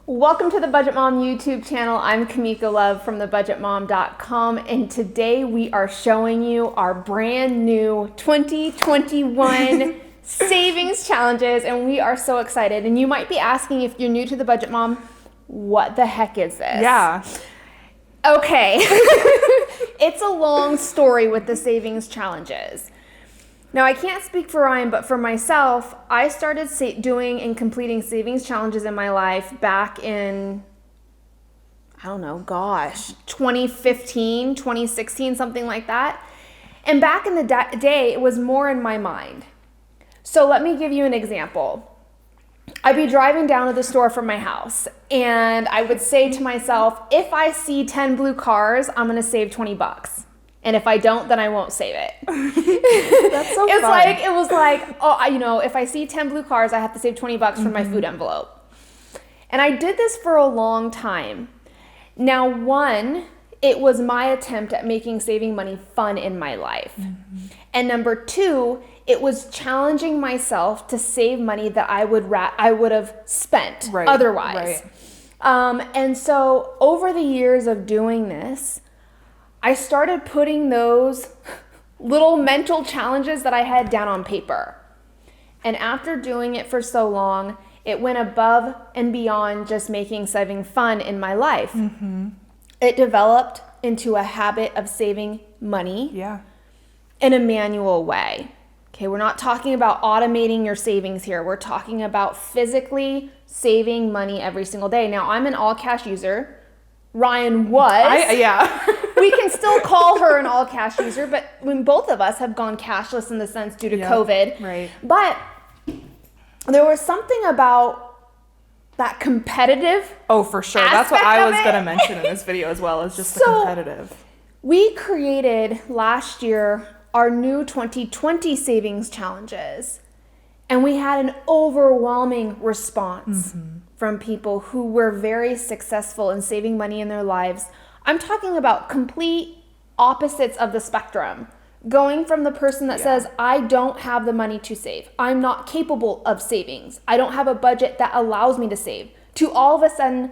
Welcome to the Budget Mom YouTube channel. I'm Kamika Love from thebudgetmom.com, and today we are showing you our brand new 2021 savings challenges, and we are so excited. And you might be asking, if you're new to the Budget Mom, what the heck is this? Yeah. Okay. It's a long story with the savings challenges. Now, I can't speak for Ryan, but for myself, I started doing and completing savings challenges in my life back in, 2015, 2016, something like that. And back in the day, it was more in my mind. So let me give you an example. I'd be driving down to the store from my house, and I would say to myself, if I see 10 blue cars, I'm going to save $20. And if I don't, then I won't save it. That's so fun. It was like, if I see 10 blue cars, I have to save $20 for my food envelope. And I did this for a long time. Now, one, it was my attempt at making saving money fun in my life. Mm-hmm. And number two, it was challenging myself to save money that I would have spent otherwise. Right. And so over the years of doing this, I started putting those little mental challenges that I had down on paper. And after doing it for so long, it went above and beyond just making saving fun in my life. Mm-hmm. It developed into a habit of saving money in a manual way. Okay, we're not talking about automating your savings here. We're talking about physically saving money every single day. Now, I'm an all cash user. Ryan was. We can still call her an all cash user, but when both of us have gone cashless in the sense due to COVID. Right. But there was something about that competitive. Oh, for sure. That's what I was going to mention in this video as well, is just the competitive. We created last year our new 2020 savings challenges, and we had an overwhelming response from people who were very successful in saving money in their lives. I'm talking about complete opposites of the spectrum. Going from the person that says, I don't have the money to save. I'm not capable of savings. I don't have a budget that allows me to save. To all of a sudden,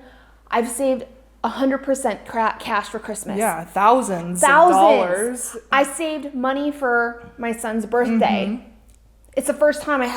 I've saved 100% cash for Christmas. Yeah, thousands of dollars. I saved money for my son's birthday. Mm-hmm. It's the first time I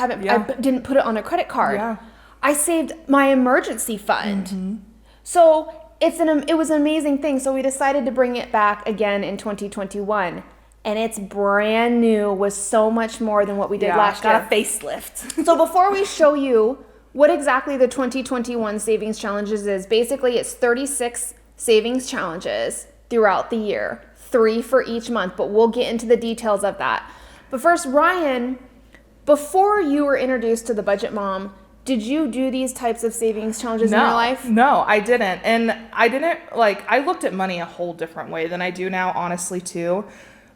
didn't put it on a credit card. Yeah. I saved my emergency fund. Mm-hmm. So it was an amazing thing. So we decided to bring it back again in 2021. And it's brand new with so much more than what we did last year. Got a facelift. So before we show you what exactly the 2021 savings challenges is, basically it's 36 savings challenges throughout the year, 3 for each month, but we'll get into the details of that. But first, Ryan, before you were introduced to the Budget Mom, did you do these types of savings challenges in your life? No, I didn't. And I looked at money a whole different way than I do now, honestly, too.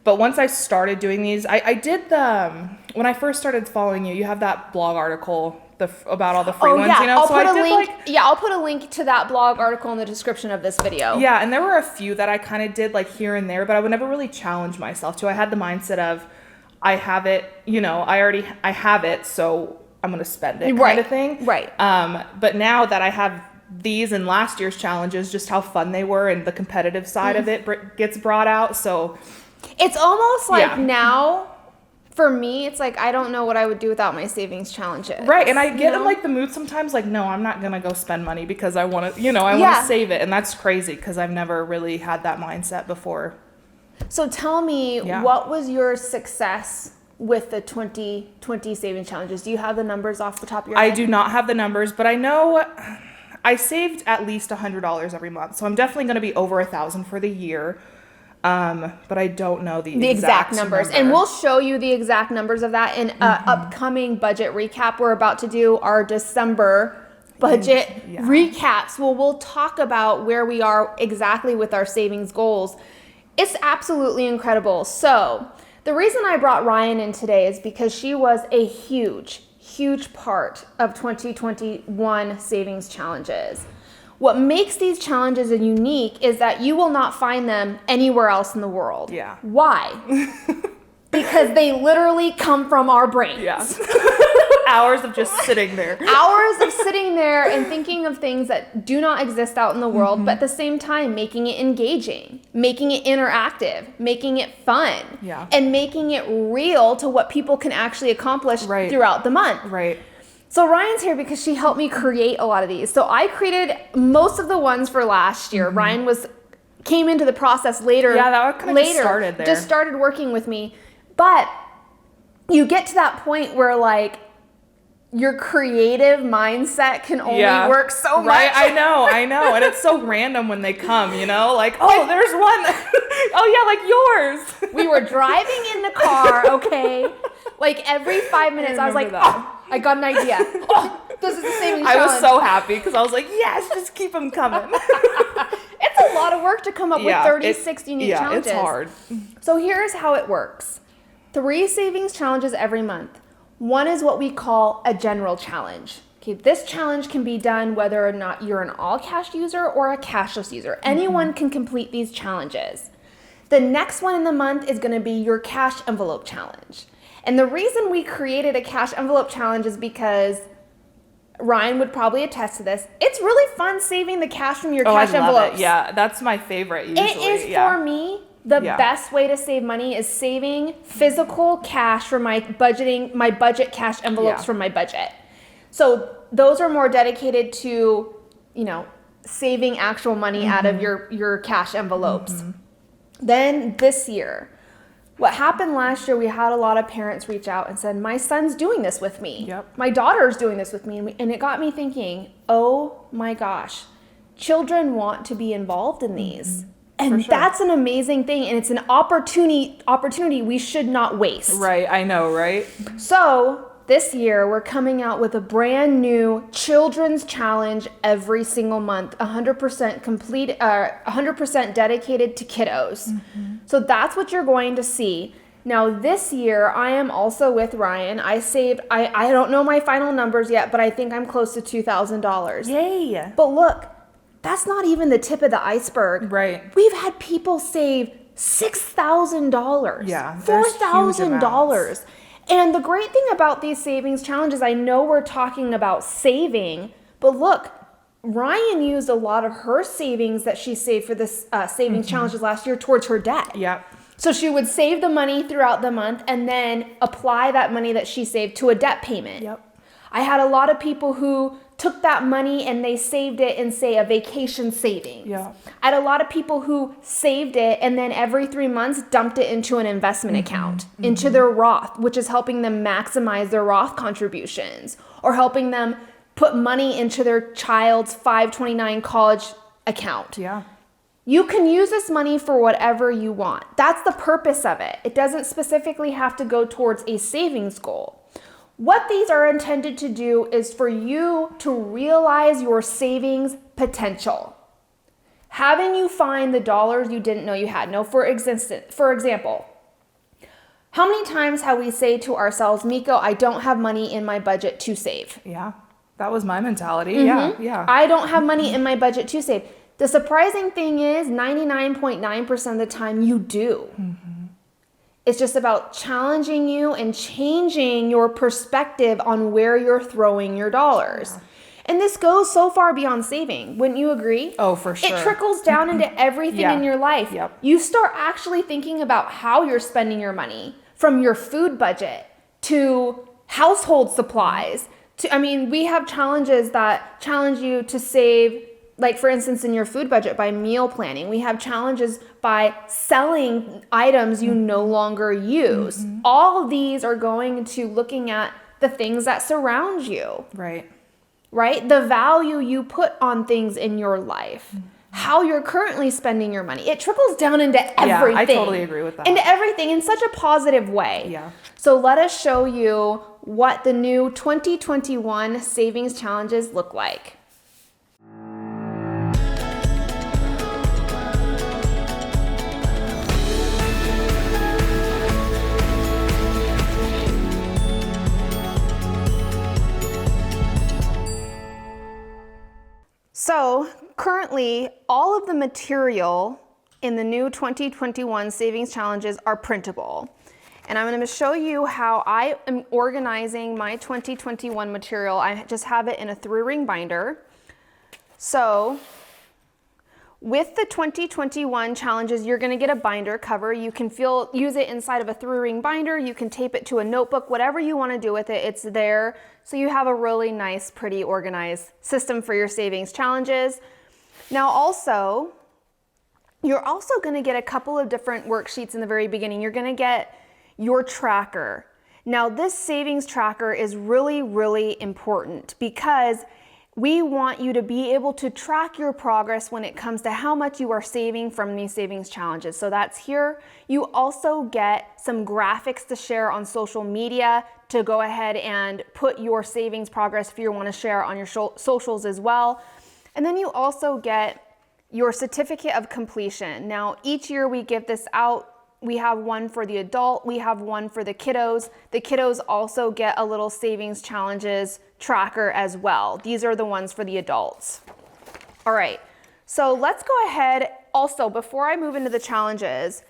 But once I started doing these, I did when I first started following you, you have that blog article about all the free ones, you know? I'll put a link to that blog article in the description of this video. Yeah, and there were a few that I kind of did here and there, but I would never really challenge myself to. I had the mindset of, I have it, I have it, so I'm going to spend it kind of thing. Right. But now that I have these and last year's challenges, just how fun they were and the competitive side of it gets brought out. So it's almost like now, for me, it's like I don't know what I would do without my savings challenges. Right. And I get in the mood sometimes no, I'm not going to go spend money because I want to, I want to save it. And that's crazy because I've never really had that mindset before. So tell me, what was your success with the 2020 savings challenges? Do you have the numbers off the top of your head? I do not have the numbers, but I know I saved at least $100 every month. So I'm definitely going to be over $1,000 for the year. But I don't know the exact numbers. And we'll show you the exact numbers of that in upcoming budget recap. We're about to do our December budget recaps. Well, we'll talk about where we are exactly with our savings goals. It's absolutely incredible. So the reason I brought Ryan in today is because she was a huge part of 2021 savings challenges. What makes these challenges unique is that you will not find them anywhere else in the world. Yeah. Why? Because they literally come from our brains. Yeah. Hours of just sitting there. Hours of sitting there and thinking of things that do not exist out in the world, but at the same time, making it engaging, making it interactive, making it fun, and making it real to what people can actually accomplish throughout the month. Right. So Ryan's here because she helped me create a lot of these. So I created most of the ones for last year. Ryan came into the process later. Yeah, that kind of just started there. Just started working with me. But you get to that point where like your creative mindset can only work so much. Right, I know. And it's so random when they come, you know? Like, oh, there's one. Oh, yeah, like yours. We were driving in the car, okay? Like every 5 minutes, I was like, oh, I got an idea. Oh, this is the savings challenge. I was so happy because I was like, yes, just keep them coming. It's a lot of work to come up with 36 unique challenges. It's hard. So here's how it works. 3 savings challenges every month. One is what we call a general challenge. Okay, this challenge can be done whether or not you're an all cash user or a cashless user. Anyone can complete these challenges. The next one in the month is going to be your cash envelope challenge. And the reason we created a cash envelope challenge is because Ryan would probably attest to this. It's really fun saving the cash from your cash envelopes. Yeah, that's my favorite usually. It is for me. The best way to save money is saving physical cash for my budget cash envelopes from my budget. So those are more dedicated to, saving actual money out of your cash envelopes. Then this year, what happened last year, we had a lot of parents reach out and said, my son's doing this with me. Yep. My daughter's doing this with me. And it got me thinking, oh my gosh, children want to be involved in these. And that's an amazing thing. And it's an opportunity we should not waste. Right. I know, right? So this year, we're coming out with a brand new children's challenge every single month, 100% dedicated to kiddos. So that's what you're going to see. Now this year, I am also with Ryan. I don't know my final numbers yet, but I think I'm close to $2,000. Yay. But look, that's not even the tip of the iceberg. Right. We've had people save $6,000. Yeah. $4,000. And the great thing about these savings challenges, I know we're talking about saving, but look, Ryan used a lot of her savings that she saved for this savings challenges last year towards her debt. Yeah. So she would save the money throughout the month and then apply that money that she saved to a debt payment. Yep. I had a lot of people who took that money and they saved it in, say, a vacation savings. Yeah. I had a lot of people who saved it and then every 3 months dumped it into an investment account, into their Roth, which is helping them maximize their Roth contributions or helping them put money into their child's 529 college account. Yeah. You can use this money for whatever you want. That's the purpose of it. It doesn't specifically have to go towards a savings goal. What these are intended to do is for you to realize your savings potential. Having you find the dollars you didn't know you had. Now, for example, how many times have we say to ourselves, Miko, I don't have money in my budget to save? Yeah, that was my mentality. Yeah. I don't have money in my budget to save. The surprising thing is 99.9% of the time you do. It's just about challenging you and changing your perspective on where you're throwing your dollars. Yeah. And this goes so far beyond saving. Wouldn't you agree? Oh, for sure. It trickles down into everything in your life. Yep. You start actually thinking about how you're spending your money, from your food budget to household supplies. We have challenges that challenge you to save, like for instance, in your food budget by meal planning. We have challenges by selling items you no longer use. All of these are going to looking at the things that surround you. Right? The value you put on things in your life. How you're currently spending your money. It trickles down into everything. Yeah, I totally agree with that. Into everything in such a positive way. Yeah. So let us show you what the new 2021 savings challenges look like. So currently, all of the material in the new 2021 savings challenges are printable. And I'm going to show you how I am organizing my 2021 material. I just have it in a 3-ring binder. So with the 2021 challenges, you're going to get a binder cover. You can use it inside of a 3-ring binder. You can tape it to a notebook, whatever you want to do with it, it's there. So you have a really nice, pretty organized system for your savings challenges. Now also, you're also going to get a couple of different worksheets in the very beginning. You're going to get your tracker. Now this savings tracker is really, really important because we want you to be able to track your progress when it comes to how much you are saving from these savings challenges. So that's here. You also get some graphics to share on social media to go ahead and put your savings progress if you want to share on your socials as well. And then you also get your certificate of completion. Now each year we give this out. We have one for the adult, we have one for the kiddos. The kiddos also get a little savings challenges tracker as well. These are the ones for the adults. All right, so let's go ahead. Also, before I move into the challenges,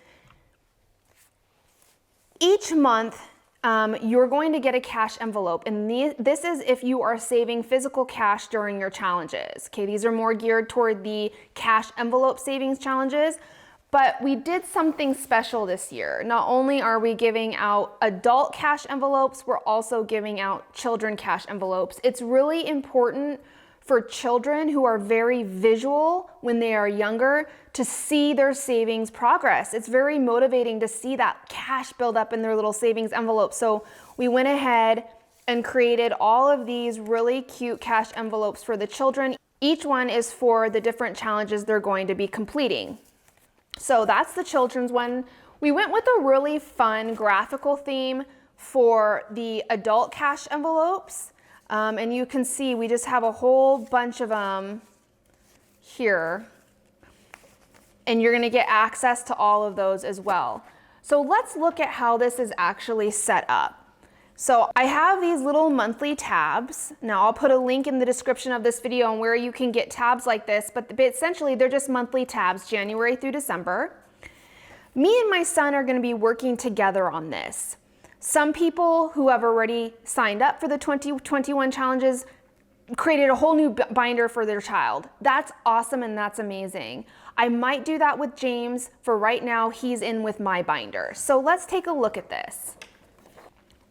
each month you're going to get a cash envelope, and this is if you are saving physical cash during your challenges. Okay, these are more geared toward the cash envelope savings challenges. But we did something special this year. Not only are we giving out adult cash envelopes, we're also giving out children cash envelopes. It's really important for children who are very visual when they are younger to see their savings progress. It's very motivating to see that cash build up in their little savings envelope. So we went ahead and created all of these really cute cash envelopes for the children. Each one is for the different challenges they're going to be completing. So that's the children's one. We went with a really fun graphical theme for the adult cash envelopes. And you can see we just have a whole bunch of them here. And you're gonna get access to all of those as well. So let's look at how this is actually set up. So I have these little monthly tabs. Now I'll put a link in the description of this video on where you can get tabs like this, but essentially they're just monthly tabs, January through December. Me and my son are going to be working together on this. Some people who have already signed up for the 2021 challenges created a whole new binder for their child. That's awesome and that's amazing. I might do that with James. For right now, he's in with my binder. So let's take a look at this.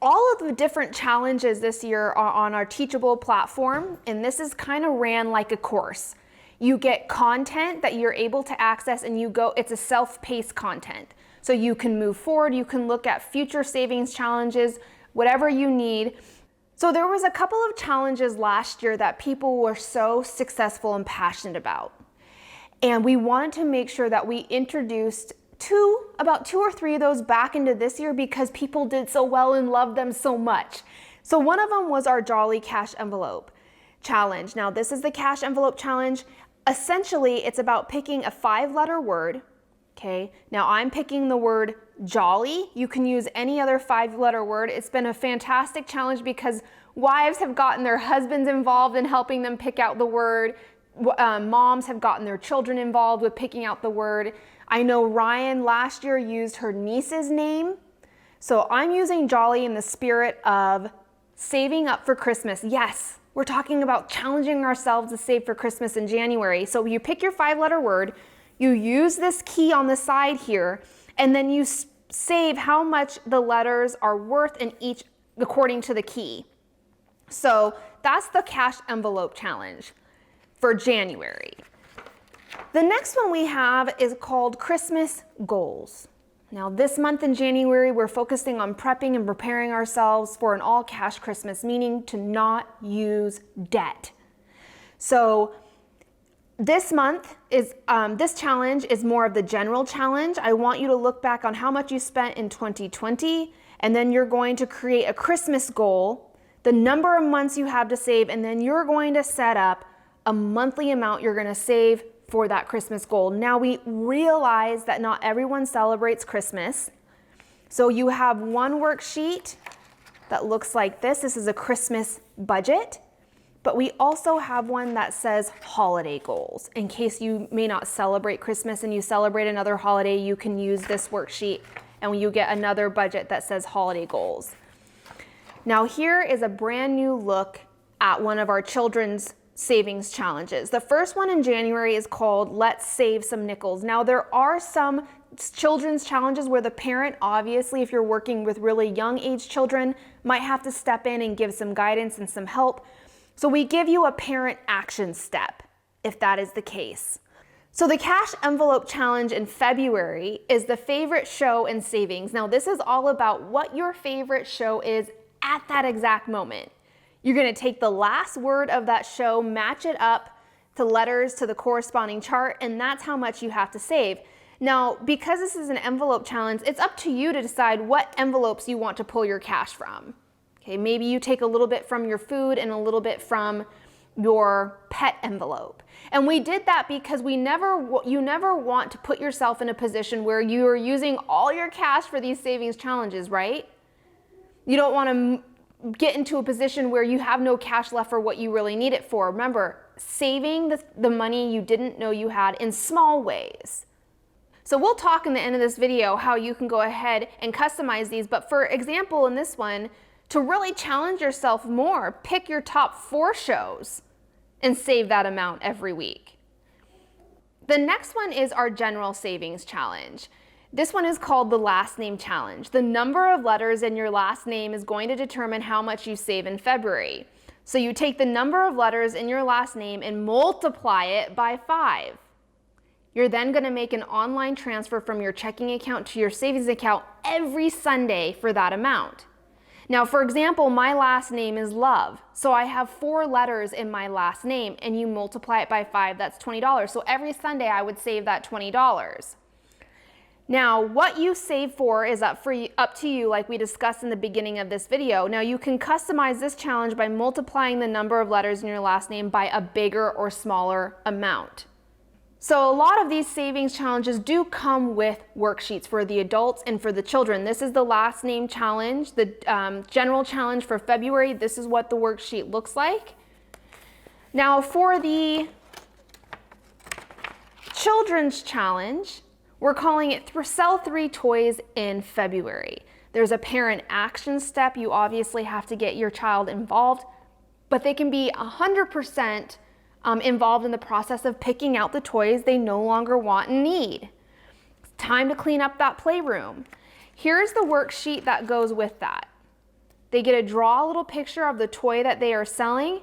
All of the different challenges this year are on our Teachable platform, and this is kind of ran like a course. You get content that you're able to access and it's a self-paced content. So you can move forward, you can look at future savings challenges, whatever you need. So there was a couple of challenges last year that people were so successful and passionate about. And we wanted to make sure that we introduced about two or three of those back into this year because people did so well and loved them so much. So one of them was our Jolly Cash Envelope Challenge. Now this is the Cash Envelope Challenge. Essentially, it's about picking a 5-letter word. Okay, now I'm picking the word jolly. You can use any other 5-letter word. It's been a fantastic challenge because wives have gotten their husbands involved in helping them pick out the word. Moms have gotten their children involved with picking out the word. I know Ryan last year used her niece's name. So I'm using jolly in the spirit of saving up for Christmas. Yes, we're talking about challenging ourselves to save for Christmas in January. So you pick your 5-letter word, you use this key on the side here, and then you save how much the letters are worth in each according to the key. So that's the Cash Envelope Challenge for January. The next one we have is called Christmas Goals. Now this month in January, we're focusing on prepping and preparing ourselves for an all cash Christmas, meaning to not use debt. So this month is, this challenge is more of the general challenge. I want you to look back on how much you spent in 2020, and then you're going to create a Christmas goal, the number of months you have to save, and then you're going to set up a monthly amount you're going to save for that Christmas goal. Now we realize that not everyone celebrates Christmas. So you have one worksheet that looks like this. This is a Christmas budget, but we also have one that says holiday goals. In case you may not celebrate Christmas and you celebrate another holiday, you can use this worksheet and you get another budget that says holiday goals. Now here is a brand new look at one of our children's savings challenges. The first one in January is called Let's Save Some Nickels. Now there are some children's challenges where the parent, obviously if you're working with really young age children, might have to step in and give some guidance and some help. So we give you a parent action step if that is the case. So the cash envelope challenge in February is the favorite show in savings. Now this is all about what your favorite show is at that exact moment. You're gonna take the last word of that show, match it up to letters to the corresponding chart, and that's how much you have to save. Now, because this is an envelope challenge, it's up to you to decide what envelopes you want to pull your cash from. Okay, maybe you take a little bit from your food and a little bit from your pet envelope. And we did that because you never want to put yourself in a position where you are using all your cash for these savings challenges, right? You don't want to get into a position where you have no cash left for what you really need it for. Remember, saving the money you didn't know you had in small ways. So we'll talk in the end of this video how you can go ahead and customize these. But for example, in this one, to really challenge yourself more, pick your top 4 shows and save that amount every week. The next one is our general savings challenge. This one is called the last name challenge. The number of letters in your last name is going to determine how much you save in February. So you take the number of letters in your last name and multiply it by 5. You're then going to make an online transfer from your checking account to your savings account every Sunday for that amount. Now, for example, my last name is Love, so I have 4 letters in my last name, and you multiply it by 5, that's $20. So every Sunday I would save that $20. Now, what you save for is up to you, like we discussed in the beginning of this video. Now, you can customize this challenge by multiplying the number of letters in your last name by a bigger or smaller amount. So a lot of these savings challenges do come with worksheets for the adults and for the children. This is the last name challenge, the general challenge for February. This is what the worksheet looks like. Now for the children's challenge, we're calling it Sell 3 Toys in February. There's a parent action step. You obviously have to get your child involved, but they can be 100% involved in the process of picking out the toys they no longer want and need. It's time to clean up that playroom. Here's the worksheet that goes with that. They get to draw a little picture of the toy that they are selling,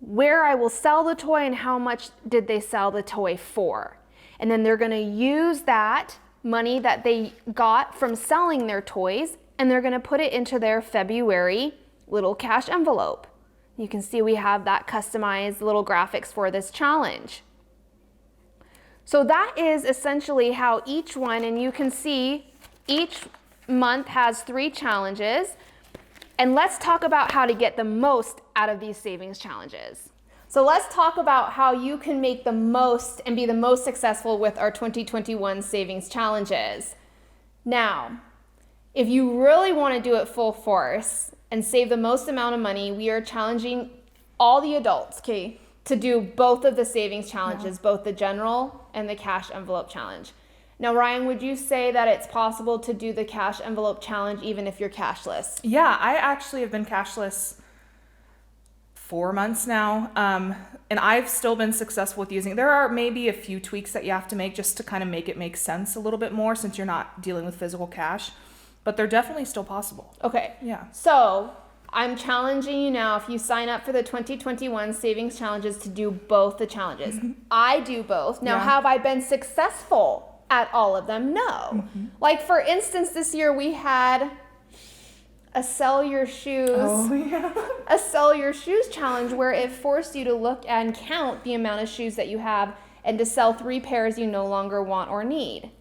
where I will sell the toy and how much did they sell the toy for. And then they're gonna use that money that they got from selling their toys and they're gonna put it into their February little cash envelope. You can see we have that customized little graphics for this challenge. So that is essentially how each one, and you can see each month has 3 challenges. And let's talk about how to get the most out of these savings challenges. So let's talk about how you can make the most and be the most successful with our 2021 savings challenges. Now, if you really want to do it full force and save the most amount of money, we are challenging all the adults, okay, to do both of the savings challenges, both the general and the cash envelope challenge. Now, Ryan, would you say that it's possible to do the cash envelope challenge even if you're cashless? Yeah, I actually have been cashless 4 months now, and I've still been successful with using it. There are maybe a few tweaks that you have to make just to kind of make it make sense a little bit more since you're not dealing with physical cash, but they're definitely still possible. Okay. Yeah. So I'm challenging you now, if you sign up for the 2021 savings challenges, to do both the challenges. I do both. Now, have I been successful at all of them? No. Like, for instance, this year we had a sell your shoes, a sell your shoes challenge where it forced you to look and count the amount of shoes that you have and to sell 3 pairs you no longer want or need.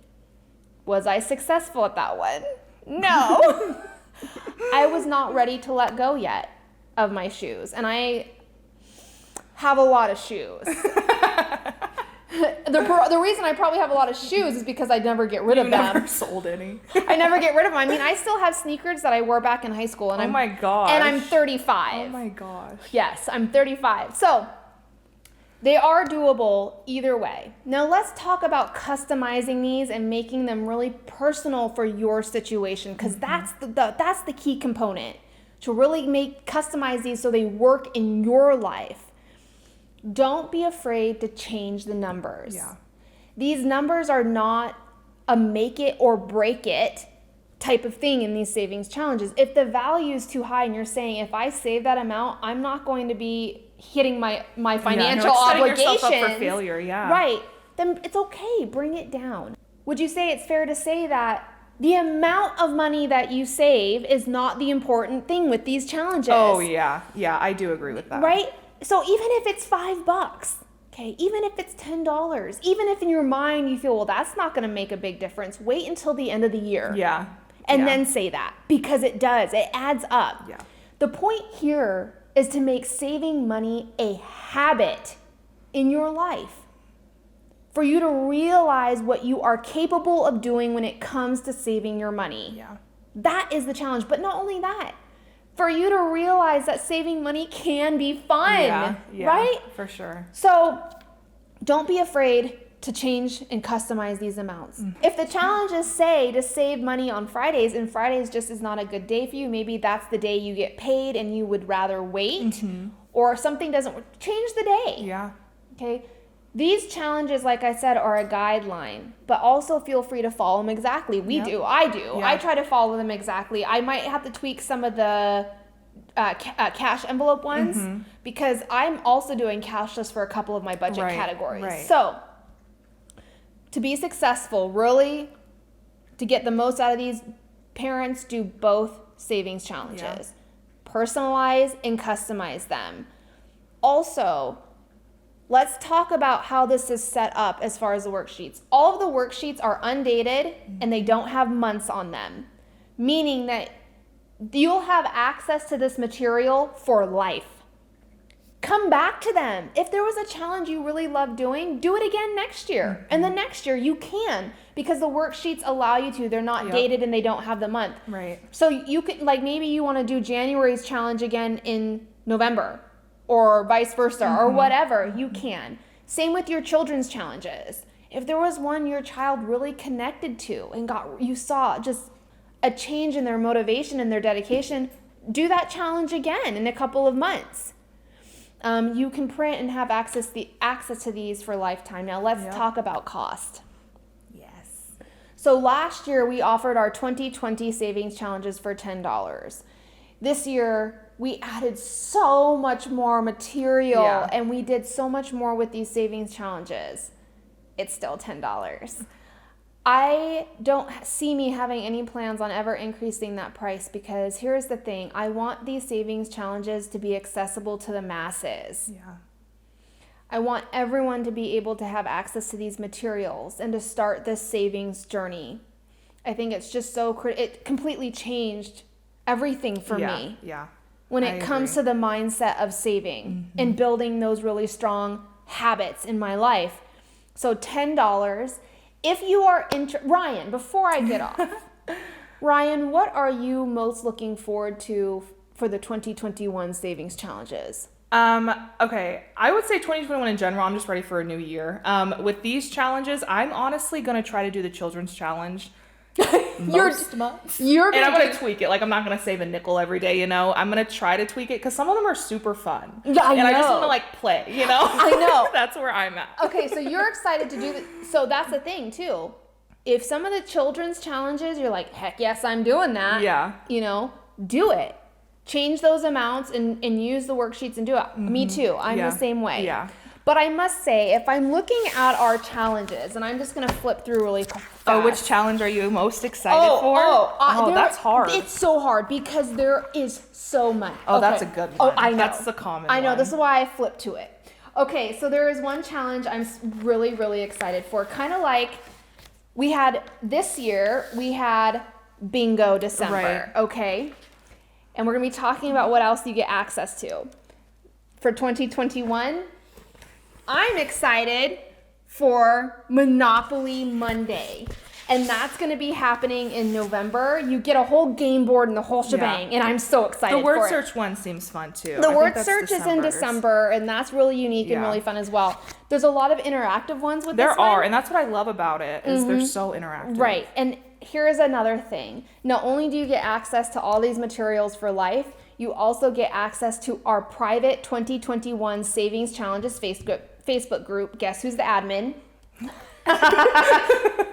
Was I successful at that one? No. I was not ready to let go yet of my shoes, and I have a lot of shoes. The reason I probably have a lot of shoes is because I never get rid of them. You never sold any. I never get rid of them. I mean, I still have sneakers that I wore back in high school, and my gosh. And I'm 35. Oh my gosh. Yes, I'm 35. So They are doable either way. Now let's talk about customizing these and making them really personal for your situation, because that's the key component, to really customize these so they work in your life. Don't be afraid to change the numbers. Yeah. These numbers are not a make it or break it type of thing in these savings challenges. If the value is too high and you're saying, if I save that amount, I'm not going to be hitting my financial obligations. Setting yourself up for failure, yeah. Right. Then it's okay. Bring it down. Would you say it's fair to say that the amount of money that you save is not the important thing with these challenges? Oh, yeah. Yeah, I do agree with that. Right? So even if it's $5, okay, even if it's $10, even if in your mind you feel, well, that's not going to make a big difference, wait until the end of the year. Yeah. And then say that, because it does. It adds up. Yeah. The point here is to make saving money a habit in your life. For you to realize what you are capable of doing when it comes to saving your money. Yeah. That is the challenge. But not only that, for you to realize that saving money can be fun, right? For sure. So don't be afraid to change and customize these amounts. If the challenges say to save money on Fridays, and Fridays just is not a good day for you, maybe that's the day you get paid and you would rather wait, or something doesn't work, change the day. Yeah. Okay. These challenges, like I said, are a guideline, but also feel free to follow them exactly. I do. Yeah. I try to follow them exactly. I might have to tweak some of the cash envelope ones, because I'm also doing cashless for a couple of my budget categories. Right. So to be successful, really, to get the most out of these, parents do both savings challenges. Yeah. Personalize and customize them. Also, let's talk about how this is set up as far as the worksheets. All of the worksheets are undated and they don't have months on them, meaning that you'll have access to this material for life. Come back to them. If there was a challenge you really loved doing, do it again next year. And the next year you can, because the worksheets allow you to. They're not dated and they don't have the month. Right. So you could, like, maybe you want to do January's challenge again in November, or vice versa, or whatever, you can. Same with your children's challenges. If there was one your child really connected to and you saw just a change in their motivation and their dedication, do that challenge again in a couple of months. You can print and have access to these for lifetime. Now let's talk about cost. Yes. So last year we offered our 2020 savings challenges for $10. This year we added so much more material and we did so much more with these savings challenges. It's still $10. I don't see me having any plans on ever increasing that price, because here's the thing. I want these savings challenges to be accessible to the masses. Yeah. I want everyone to be able to have access to these materials and to start this savings journey. I think it's just it completely changed everything for me. Yeah. When it comes to the mindset of saving and building those really strong habits in my life. So $10. If you are Ryan, before I get off, Ryan, what are you most looking forward to for the 2021 savings challenges? Okay, I would say 2021 in general. I'm just ready for a new year. With these challenges, I'm honestly gonna try to do the children's challenge most months. And I'm gonna tweak it. Like, I'm not gonna save a nickel every day, you know. I'm gonna try to tweak it because some of them are super fun. Yeah, I know. And I just want to like play, you know. I know. That's where I'm at. Okay, so you're excited to do so that's the thing too. If some of the children's challenges, you're like, heck yes, I'm doing that. Yeah. You know, do it. Change those amounts and use the worksheets and do it. Me too. I'm the same way. Yeah. But I must say, if I'm looking at our challenges, and I'm just going to flip through really fast. Oh, which challenge are you most excited for? That's hard. It's so hard because there is so much. Oh, that's a good one. Oh, I know. That's the common I know. one. This is why I flipped to it. Okay, so there is one challenge I'm really, really excited for. Kind of like this year, we had Bingo December, Right. okay? And we're going to be talking about what else you get access to. For 2021, I'm excited for Monopoly Monday. And that's going to be happening in November. You get a whole game board and the whole shebang, and I'm so excited The word for search one seems fun too. The word search is in December, and that's really unique and really fun as well. There's a lot of interactive ones with this one. There are, and that's what I love about it, is they're so interactive. Right, and here's another thing. Not only do you get access to all these materials for life, you also get access to our private 2021 Savings Challenges Facebook group. Guess who's the admin?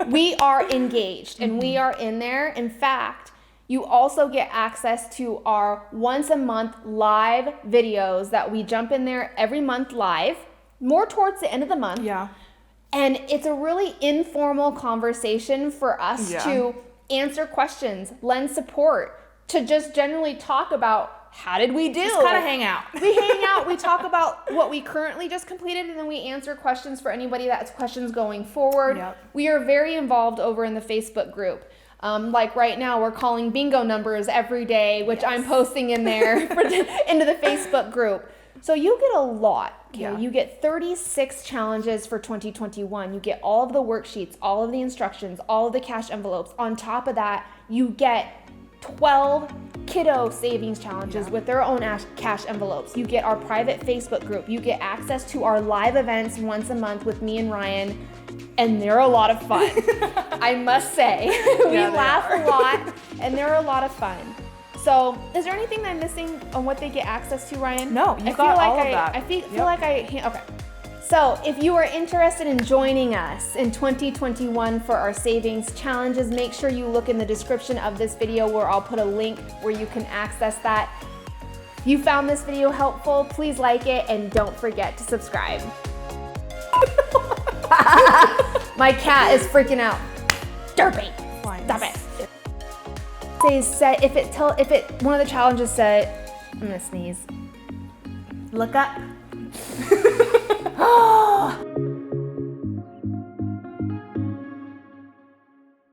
We are engaged, and we are in there. In fact, you also get access to our once a month live videos that we jump in there every month live, more towards the end of the month. Yeah. And it's a really informal conversation for us to answer questions, lend support, to just generally talk about how did we do? Just kind of hang out. We hang out, we talk about what we currently just completed, and then we answer questions for anybody that has questions going forward. Yep. We are very involved over in the Facebook group. Like right now, we're calling bingo numbers every day, which I'm posting in there into the Facebook group. So you get a lot. Okay? Yeah. You get 36 challenges for 2021. You get all of the worksheets, all of the instructions, all of the cash envelopes. On top of that, you get 12 kiddo savings challenges with their own cash envelopes. You get our private Facebook group. You get access to our live events once a month with me and Ryan, and they're a lot of fun. I must say. We laugh a lot, and they're a lot of fun. So, is there anything that I'm missing on what they get access to, Ryan? No, you got all of that. I feel like okay. So, if you are interested in joining us in 2021 for our savings challenges, make sure you look in the description of this video where I'll put a link where you can access that. If you found this video helpful, please like it and don't forget to subscribe. My cat is freaking out. Derpy. Stop it. If one of the challenges said, I'm gonna sneeze. Look up.